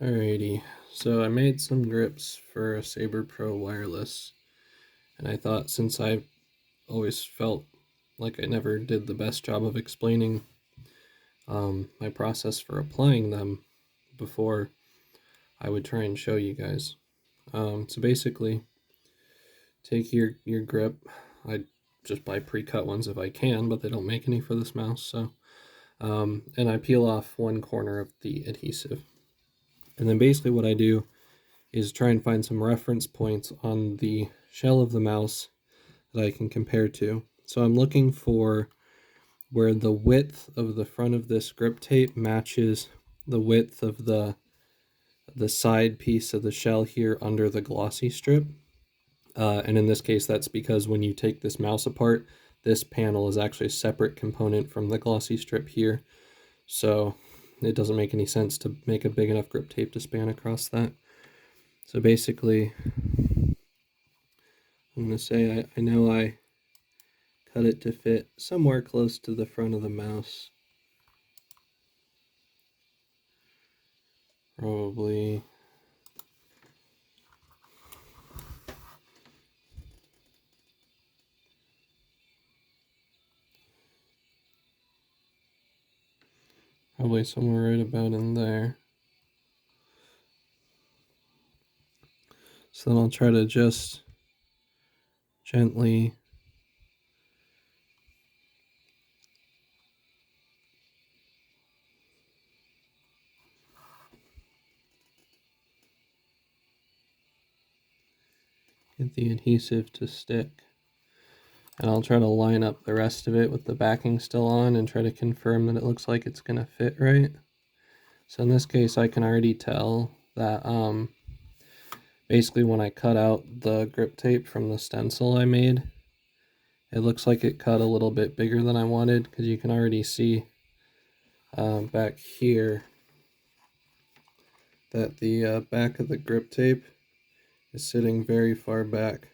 Alrighty, so I made some grips for a Sabre Pro wireless, and I thought since I always felt like I never did the best job of explaining my process for applying them before, I would try and show you guys. So basically, take your grip. I just buy pre-cut ones if I can, but they don't make any for this mouse. So, and I peel off one corner of the adhesive, and then basically what I do is try and find some reference points on the shell of the mouse that I can compare to. So I'm looking for where the width of the front of this grip tape matches the width of the side piece of the shell here under the glossy strip. And in this case, that's because when you take this mouse apart, this panel is actually a separate component from the glossy strip here. So it doesn't make any sense to make a big enough grip tape to span across that. So basically, I'm going to say I know I cut it to fit somewhere close to the front of the mouse. Probably somewhere right about in there. So then I'll try to just gently get the adhesive to stick. And I'll try to line up the rest of it with the backing still on and try to confirm that it looks like it's going to fit right. So in this case, I can already tell that basically when I cut out the grip tape from the stencil I made, it looks like it cut a little bit bigger than I wanted, because you can already see back here that the back of the grip tape is sitting very far back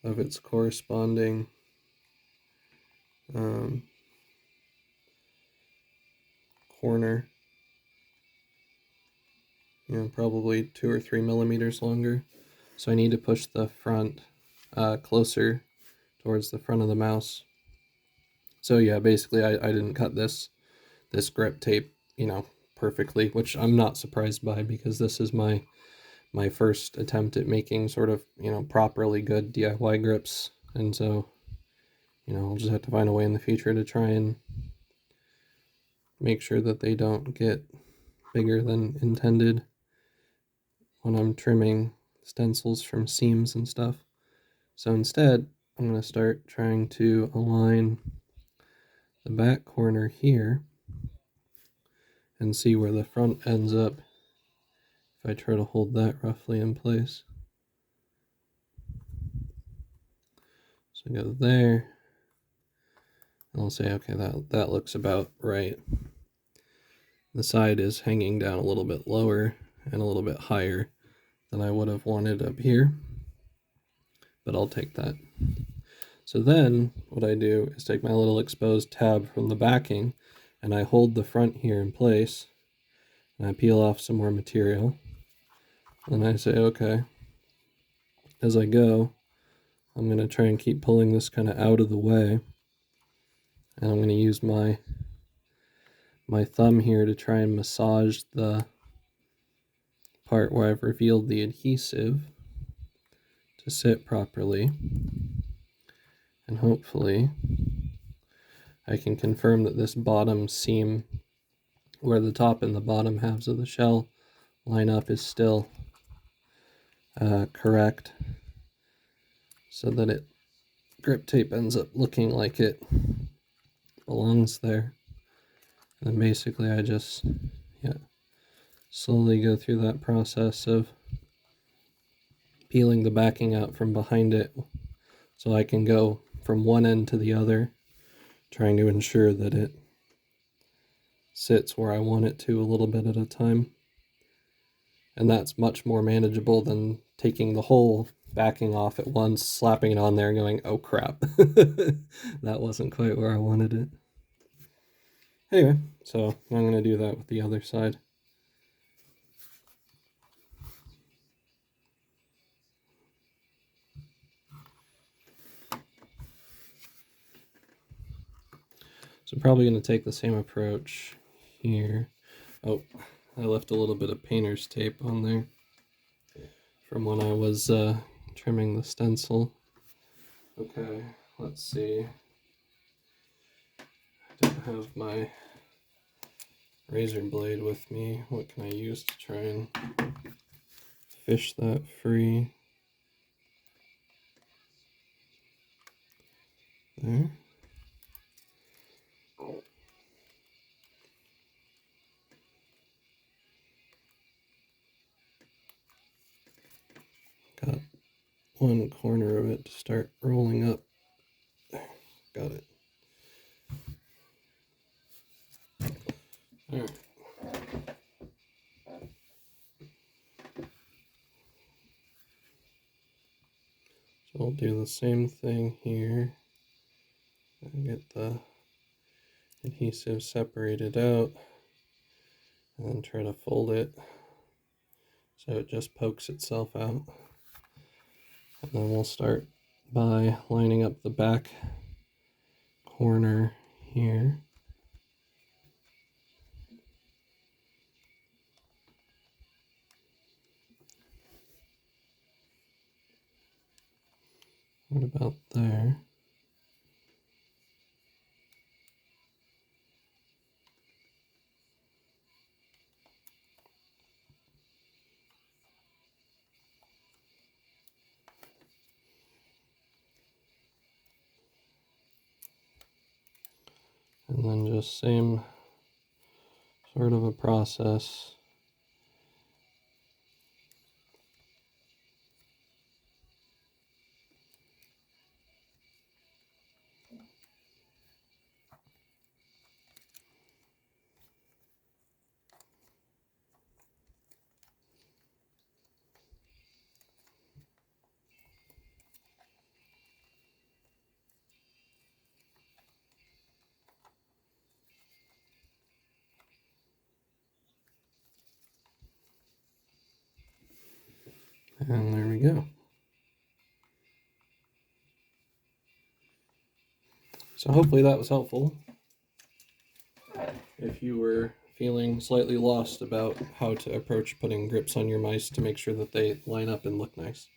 of its corresponding corner. Probably 2 or 3 millimeters longer. So I need to push the front closer towards the front of the mouse. So yeah, basically I didn't cut this grip tape, perfectly, which I'm not surprised by, because this is my first attempt at making sort of, properly good DIY grips. And so, I'll just have to find a way in the future to try and make sure that they don't get bigger than intended when I'm trimming stencils from seams and stuff. So instead, I'm going to start trying to align the back corner here and see where the front ends up if I try to hold that roughly in place. So go there, and I'll say, okay, that looks about right. The side is hanging down a little bit lower and a little bit higher than I would have wanted up here, but I'll take that. So then what I do is take my little exposed tab from the backing, and I hold the front here in place, and I peel off some more material, and I say, okay, as I go, I'm going to try and keep pulling this kind of out of the way, and I'm going to use my thumb here to try and massage the part where I've revealed the adhesive to sit properly, and hopefully I can confirm that this bottom seam where the top and the bottom halves of the shell line up is still correct, so that it grip tape ends up looking like it belongs there. And then basically I just slowly go through that process of peeling the backing out from behind it, so I can go from one end to the other, trying to ensure that it sits where I want it to a little bit at a time. And that's much more manageable than taking the whole backing off at once, slapping it on there and going, oh crap, that wasn't quite where I wanted it. Anyway, so I'm going to do that with the other side. So probably going to take the same approach here. Oh, I left a little bit of painter's tape on there from when I was trimming the stencil. Okay, let's see. I don't have my razor blade with me. What can I use to try and fish that free? There. Got one corner of it to start rolling up. Got it. All right. So I'll do the same thing here and get the adhesive separated out and then try to fold it so it just pokes itself out. And then we'll start by lining up the back corner here. What about there? And then just same sort of a process. And there we go. So hopefully that was helpful. If you were feeling slightly lost about how to approach putting grips on your mice to make sure that they line up and look nice.